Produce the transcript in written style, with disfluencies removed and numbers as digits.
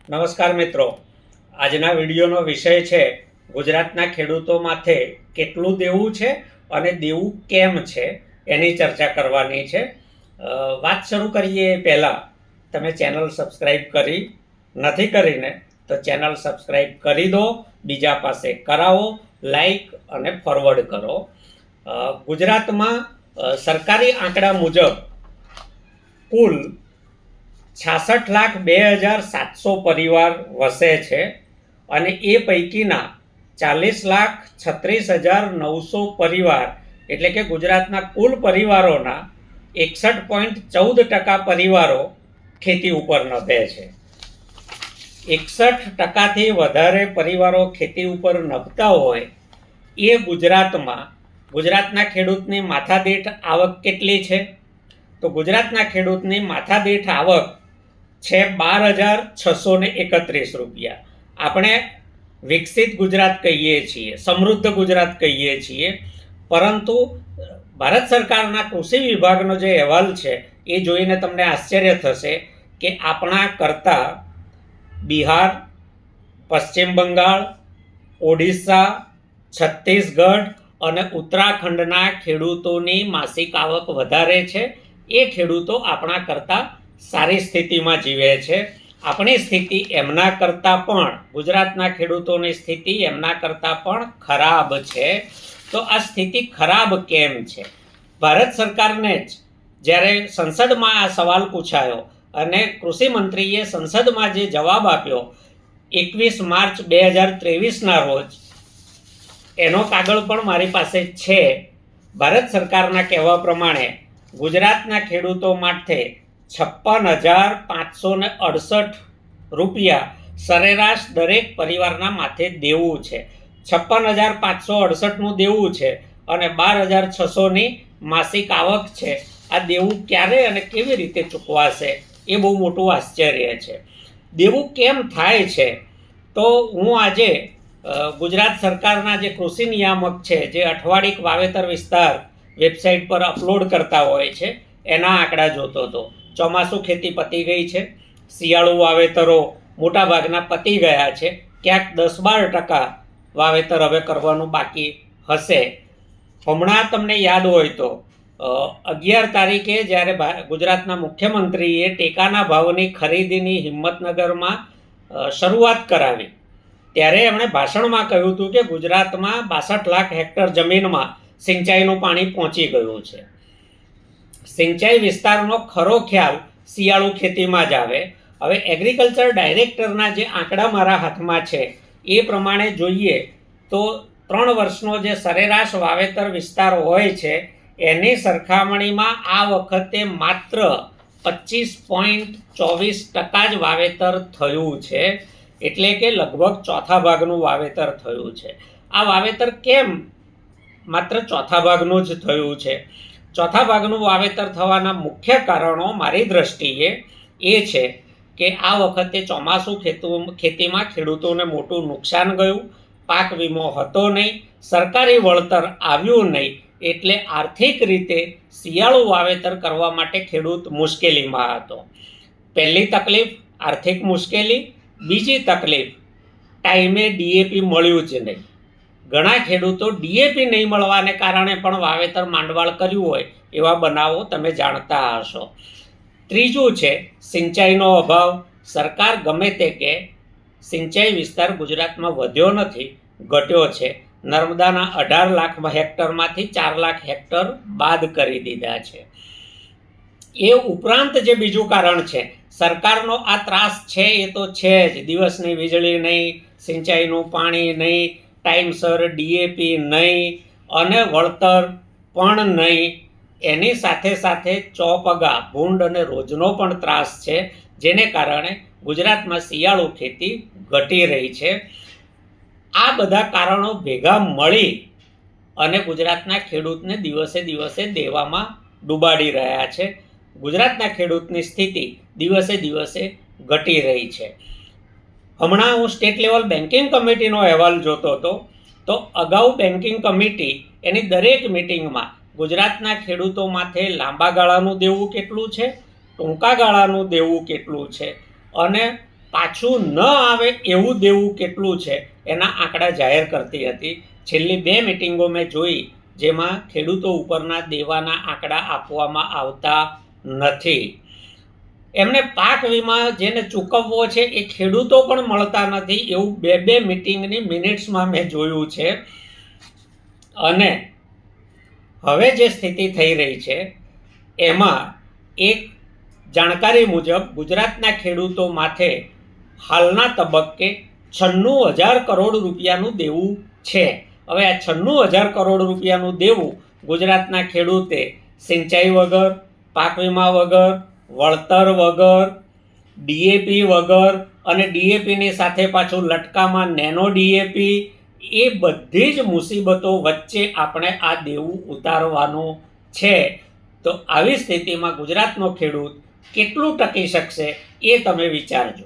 નમસ્કાર મિત્રો, આજના વિડીયોનો વિષય છે ગુજરાતના ખેડૂતો માથે કેટલું દેવું છે અને દેવું કેમ છે એની ચર્ચા કરવાની છે। વાત શરૂ કરીએ પહેલાં તમે ચેનલ સબસ્ક્રાઈબ કરી નથી કરીને તો ચેનલ સબસ્ક્રાઈબ કરી દો, બીજા પાસે કરાવો, લાઈક અને ફોરવર્ડ કરો। ગુજરાતમાં સરકારી આંકડા મુજબ કુલ 66,02,700 પરિવાર વસે છે અને એ પૈકીના 40,36,900 પરિવાર એટલે કે ગુજરાતના કુલ પરિવારોના 61.14% પરિવારો ખેતી ઉપર નભે છે। 61%થી વધારે પરિવારો ખેતી ઉપર નભતા હોય એ ગુજરાતના ખેડૂતની માથાદીઠ આવક કેટલી છે? તો ગુજરાતના ખેડૂતની માથાદીઠ આવક છે 12,631 રૂપિયા। આપણે વિકસિત ગુજરાત કહીએ છીએ, સમૃદ્ધ ગુજરાત કહીએ છીએ, પરંતુ ભારત સરકારના કૃષિ વિભાગનો જે અહેવાલ છે એ જોઈને તમને આશ્ચર્ય થશે કે આપણા કરતાં બિહાર, પશ્ચિમ બંગાળ, ઓડિશા, છત્તીસગઢ અને ઉત્તરાખંડના ખેડૂતોની માસિક આવક વધારે છે। એ ખેડૂતો આપણા કરતાં સારી સ્થિતિમાં જીવે છે। આપણી સ્થિતિ એમના કરતાં પણ, ગુજરાતના ખેડૂતોની સ્થિતિ એમના કરતાં પણ ખરાબ છે। તો આ સ્થિતિ ખરાબ કેમ છે? ભારત સરકારને જ જ્યારે સંસદમાં આ સવાલ પૂછાયો અને કૃષિ મંત્રીએ સંસદમાં જે જવાબ આપ્યો 21 માર્ચ 2023ના રોજ, એનો કાગળ પણ મારી પાસે છે। ભારત સરકારના કહેવા પ્રમાણે ગુજરાતના ખેડૂતો માટે 56,568 રૂપિયા સરેરાશ દરેક પરિવારના માથે દેવું છે। 56,568નું દેવું છે અને 12,600ની માસિક આવક છે। આ દેવું ક્યારે અને કેવી રીતે ચૂકવાશે એ બહુ મોટું આશ્ચર્ય છે। દેવું કેમ થાય છે? તો હું આજે ગુજરાત સરકારના જે કૃષિ નિયામક છે, જે અઠવાડિક વાવેતર વિસ્તાર વેબસાઇટ પર અપલોડ કરતા હોય છે, એના આંકડા જોતો હતો। ચોમાસું ખેતી પતી ગઈ છે, શિયાળુ વાવેતરો મોટાભાગના પતી ગયા છે, ક્યાંક 10-12% વાવેતર હવે કરવાનું બાકી હશે। હમણાં તમને યાદ હોય તો 11 તારીખે જ્યારે ગુજરાતના મુખ્યમંત્રીએ ટેકાના ભાવની ખરીદીની હિંમતનગરમાં શરૂઆત કરાવી ત્યારે એમણે ભાષણમાં કહ્યું હતું કે ગુજરાતમાં 62 લાખ હેક્ટર જમીનમાં સિંચાઈનું પાણી પહોંચી ગયું છે। સિંચાઈ વિસ્તારનો ખરો ખ્યાલ શિયાળુ ખેતીમાં જ આવે। હવે એગ્રીકલ્ચર ડાયરેક્ટરના જે આંકડા મારા હાથમાં છે એ પ્રમાણે જોઈએ તો 3 વર્ષનો જે સરેરાશ વાવેતર વિસ્તાર હોય છે એની સરખામણીમાં આ વખતે માત્ર 25.24% જ વાવેતર થયું છે, એટલે કે લગભગ ચોથા ભાગનું વાવેતર થયું છે। આ વાવેતર કેમ માત્ર ચોથા ભાગનું જ થયું છે? ચોથા ભાગનું વાવેતર થવાના મુખ્ય કારણો મારી દ્રષ્ટિએ એ છે કે આ વખતે ચોમાસું ખેતીમાં ખેડૂતોને મોટું નુકસાન ગયું, પાક વીમો હતો નહીં, સરકારી વળતર આવ્યું નહીં, એટલે આર્થિક રીતે શિયાળુ વાવેતર કરવા માટે ખેડૂત મુશ્કેલીમાં હતો। પહેલી તકલીફ આર્થિક મુશ્કેલી, બીજી તકલીફ ટાઈમે ડીએપી મળ્યું જ નહીં। ઘણા ખેડૂતો ડીએપી નહીં મળવાને કારણે પણ વાવેતર માંડવાળ કર્યું હોય એવા બનાવો તમે જાણતા હશો। ત્રીજું છે સિંચાઈનો અભાવ। સરકાર ગમે તે કે સિંચાઈ વિસ્તાર ગુજરાતમાં વધ્યો નથી, ઘટ્યો છે। નર્મદાના 18 લાખ હેક્ટરમાંથી 4 લાખ હેક્ટર બાદ કરી દીધા છે। એ ઉપરાંત જે બીજું કારણ છે, સરકારનો આ ત્રાસ છે એ તો છે જ, દિવસની વીજળી નહીં, સિંચાઈનું પાણી નહીં, ટાઈમસર ડીએપી નહીં અને વળતર પણ નહીં। એની સાથે સાથે ચોપગા, ભૂંડ અને રોજનો પણ ત્રાસ છે, જેને કારણે ગુજરાતમાં શિયાળુ ખેતી ઘટી રહી છે। આ બધા કારણો ભેગા મળી અને ગુજરાતના ખેડૂતને દિવસે દિવસે દેવામાં ડૂબાડી રહ્યા છે। ગુજરાતના ખેડૂતની સ્થિતિ દિવસે દિવસે ઘટી રહી છે। હમણાં હું સ્ટેટ લેવલ બેન્કિંગ કમિટીનો અહેવાલ જોતો હતો તો અગાઉ બેન્કિંગ કમિટી એની દરેક મિટિંગમાં ગુજરાતના ખેડૂતો માથે લાંબા ગાળાનું દેવું કેટલું છે, ટૂંકા ગાળાનું દેવું કેટલું છે અને પાછું ન આવે એવું દેવું કેટલું છે એના આંકડા જાહેર કરતી હતી. છેલ્લી 2 મિટિંગો મેં જોઈ જેમાં ખેડૂતો ઉપરના દેવાના આંકડા આપવામાં આવતા નથી. એમને પાક વીમા જેને ચૂકવવો છે એ ખેડૂતો પણ મળતા નથી એવું 2 મિટિંગની મિનિટ્સમાં મેં જોયું છે. અને હવે જે સ્થિતિ થઈ રહી છે એમાં એક જાણકારી મુજબ ગુજરાતના ખેડૂતો માથે હાલના તબક્કે 96,000 કરોડ રૂપિયાનું દેવું છે. હવે આ 96,000 કરોડ રૂપિયાનું દેવું ગુજરાતના ખેડૂતે સિંચાઈ વગર, પાક વીમા વગર, વળતર વગર, ડીએપી વગર અને ડીએપીની સાથે પાછું લટકામાં નેનો ડીએપી, એ બધી જ મુસીબતો વચ્ચે આપણે આ દેવું ઉતારવાનું છે. તો આવી સ્થિતિમાં ગુજરાતનો ખેડૂત કેટલું ટકી શકશે એ તમે વિચારજો.